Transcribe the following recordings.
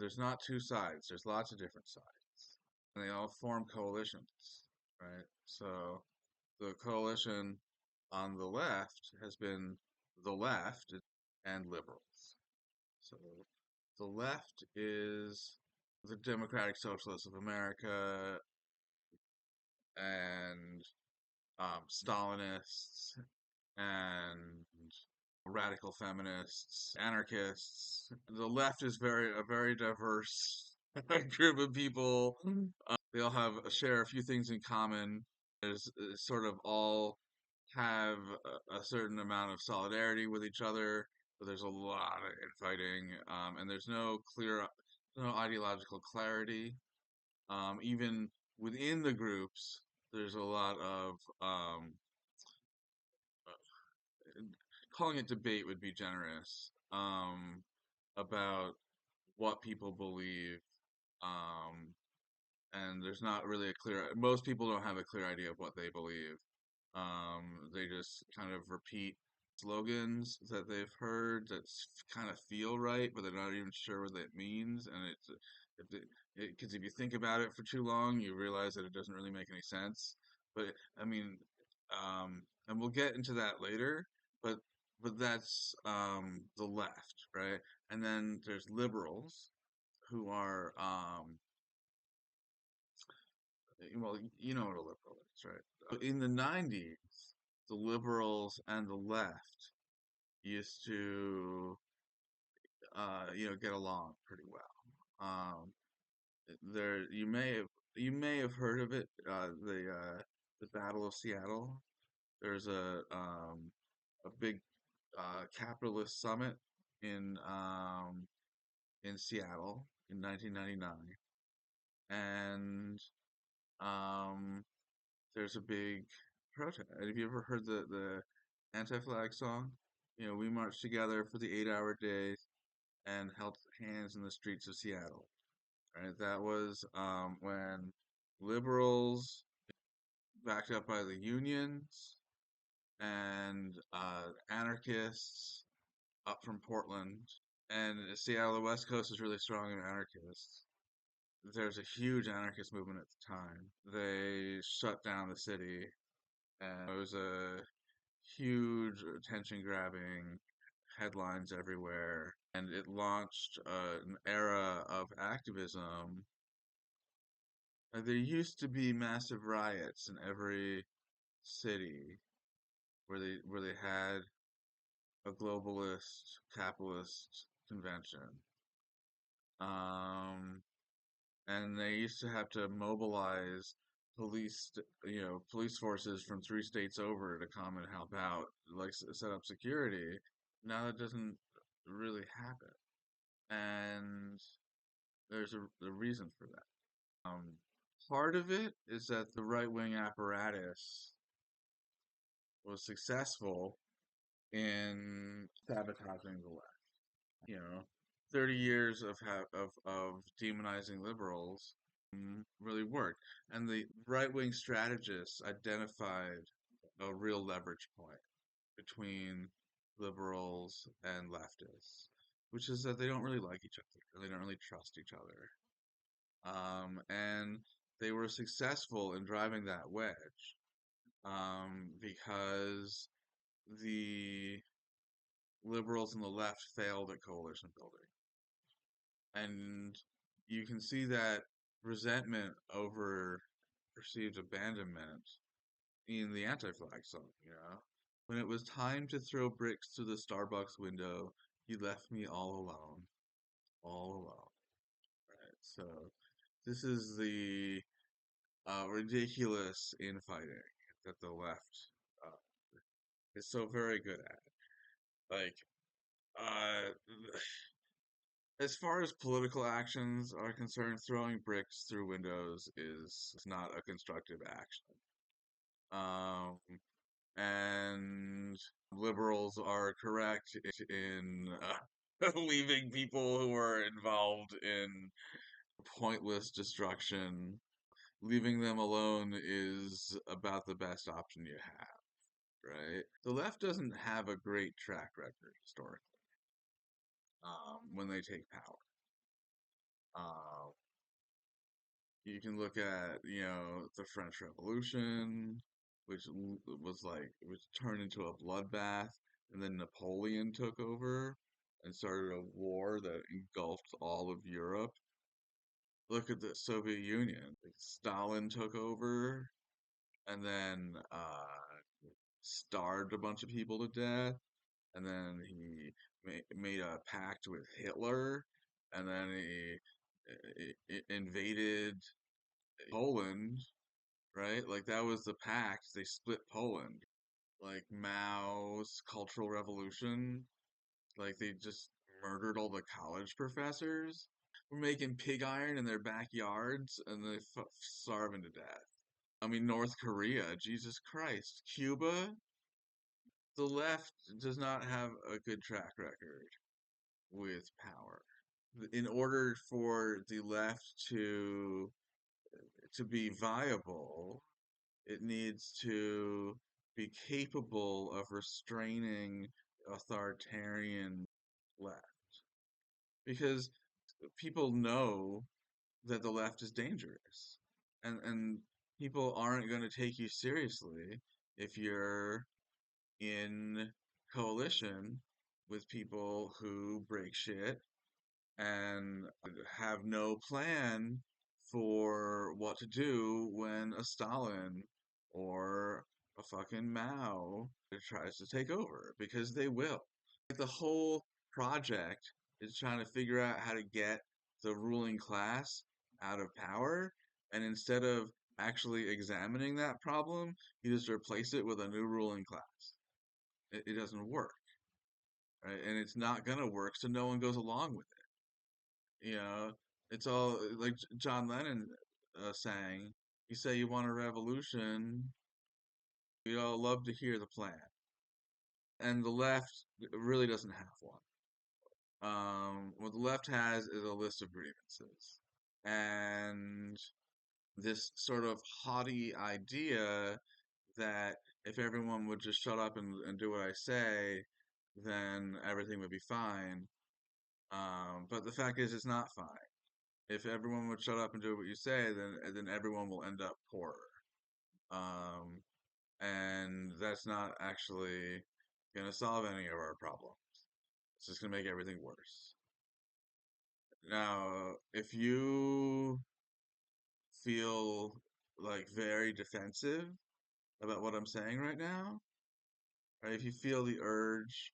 there's not two sides. There's lots of different sides, and they all form coalitions, right? So the coalition on the left has been the left and liberals. So the left is the Democratic Socialists of America and Stalinists and radical feminists, anarchists. The left is a very diverse group of people. They all have share a few things in common. There's sort of all have a certain amount of solidarity with each other, but there's a lot of infighting, and there's no ideological clarity. Even within the groups, there's a lot of calling it debate would be generous, about what people believe, um, and there's not really a clear. Most people don't have a clear idea of what they believe. They just kind of repeat slogans that they've heard that kind of feel right, but they're not even sure what that means. And because if you think about it for too long, you realize that it doesn't really make any sense. But I mean, and we'll get into that later. But that's the left, right? And then there's liberals who are well, you know what a liberal is, right? In the 90s, the liberals and the left used to, get along pretty well. Um, there, you may have heard of it, the Battle of Seattle. There's a big capitalist summit in Seattle in 1999, and um, there's a big protest. Have you ever heard the anti-flag song? We marched together for the 8-hour days and held hands in the streets of Seattle. Right? That was when liberals, backed up by the unions and anarchists up from Portland, and Seattle, the West Coast is really strong in anarchists. There's a huge anarchist movement at the time. They shut down the city, and it was a huge attention grabbing headlines everywhere, and it launched an era of activism. There used to be massive riots in every city where they had a globalist capitalist convention. Um, and they used to have to mobilize police forces from 3 states over to come and help out, like set up security. Now that doesn't really happen, and there's a reason for that. Part of it is that the right wing apparatus was successful in sabotaging the left. You know, 30 years of demonizing liberals really worked, and the right wing strategists identified a real leverage point between liberals and leftists, which is that they don't really like each other, they don't really trust each other, and they were successful in driving that wedge, because the liberals and the left failed at coalition building. And you can see that resentment over perceived abandonment in the anti-flag song, When it was time to throw bricks through the Starbucks window, you left me all alone. Right? So this is the ridiculous infighting that the left uh, is so very good at. Like, uh, as far as political actions are concerned, throwing bricks through windows is not a constructive action. Um, and liberals are correct in leaving people who are involved in pointless destruction. Leaving them alone is about the best option you have, right? The left doesn't have a great track record historically, when they take power. You can look at, the French Revolution, which turned into a bloodbath, and then Napoleon took over and started a war that engulfed all of Europe. Look at the Soviet Union. Like, Stalin took over and then starved a bunch of people to death, and then he made a pact with Hitler, and then he invaded Poland, right? Like that was the pact. They split Poland. Like Mao's Cultural Revolution, like they just murdered all the college professors. We're making pig iron in their backyards, and they starving to death. I mean, North Korea, Jesus Christ. Cuba, the left does not have a good track record with power. In order for the left to be viable, it needs to be capable of restraining authoritarian left. Because people know that the left is dangerous. And people aren't going to take you seriously if you're in coalition with people who break shit and have no plan for what to do when a Stalin or a fucking Mao tries to take over, because they will. Like the whole project is trying to figure out how to get the ruling class out of power, and instead of actually examining that problem, you just replace it with a new ruling class. It doesn't work, right? And it's not gonna work, so no one goes along with it. It's all like John Lennon sang. You say you want a revolution, we all love to hear the plan. And the left really doesn't have one. What the left has is a list of grievances. And this sort of haughty idea that if everyone would just shut up and do what I say, then everything would be fine. But the fact is, it's not fine. If everyone would shut up and do what you say, then everyone will end up poorer. Um, and that's not actually gonna solve any of our problems. It's just gonna make everything worse. Now, if you feel like very defensive about what I'm saying right now, or if you feel the urge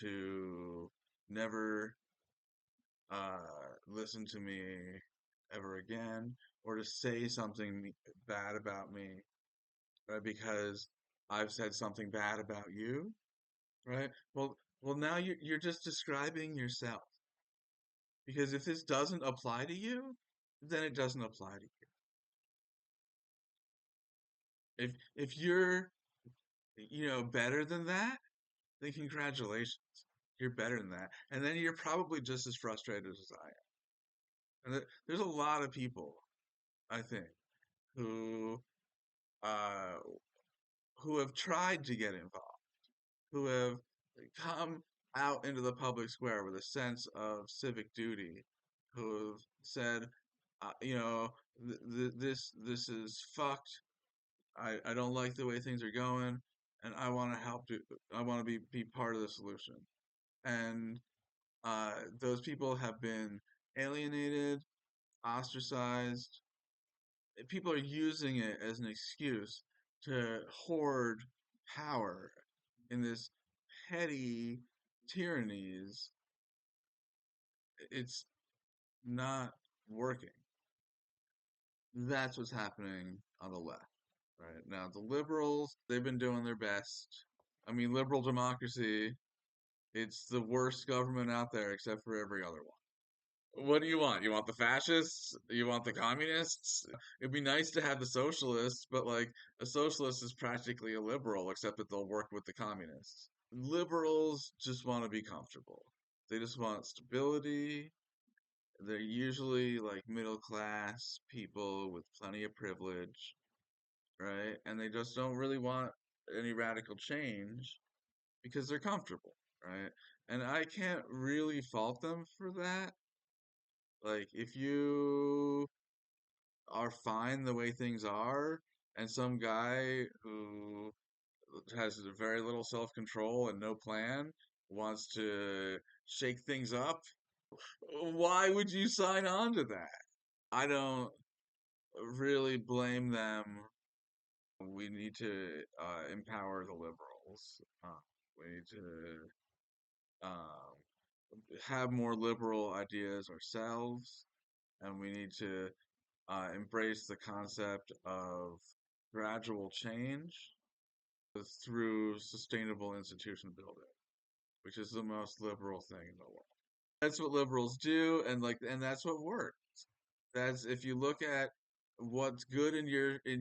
to never listen to me ever again, or to say something bad about me, right? Because I've said something bad about you, right? Well, now you're just describing yourself. Because if this doesn't apply to you, then it doesn't apply to you. If you're, better than that, then congratulations. You're better than that. And then you're probably just as frustrated as I am. And there's a lot of people, I think, who uh, who have tried to get involved, who have come out into the public square with a sense of civic duty, who have said, this is fucked. I don't like the way things are going, and I want to help. I want to be part of the solution. And those people have been alienated, ostracized. People are using it as an excuse to hoard power in this petty tyrannies. It's not working. That's what's happening on the left right now. The liberals, they've been doing their best. I mean, liberal democracy, it's the worst government out there except for every other one. What do you want? You want the fascists? You want the communists? It'd be nice to have the socialists, but like a socialist is practically a liberal, except that they'll work with the communists. Liberals just want to be comfortable. They just want stability. They're usually like middle class people with plenty of privilege, right? And they just don't really want any radical change because they're comfortable, right? And I can't really fault them for that. Like, if you are fine the way things are, and some guy who has very little self-control and no plan wants to shake things up, why would you sign on to that? I don't really blame them. We need to empower the liberals. We need to have more liberal ideas ourselves, and we need to embrace the concept of gradual change through sustainable institution building, which is the most liberal thing in the world. That's what liberals do, and that's what works. That's if you look at what's good in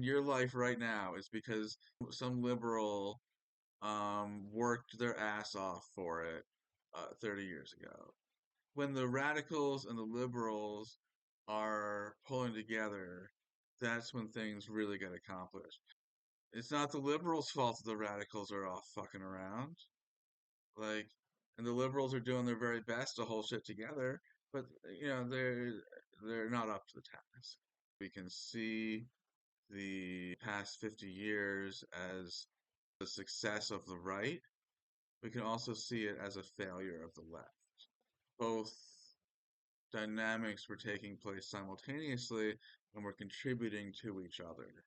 your life right now is because some liberal worked their ass off for it 30 years ago. When the radicals and the liberals are pulling together, that's when things really get accomplished. It's not the liberals' fault that the radicals are all fucking around. Like, and the liberals are doing their very best to hold shit together, but they're not up to the task. We can see the past 50 years as the success of the right. We can also see it as a failure of the left. Both dynamics were taking place simultaneously and were contributing to each other.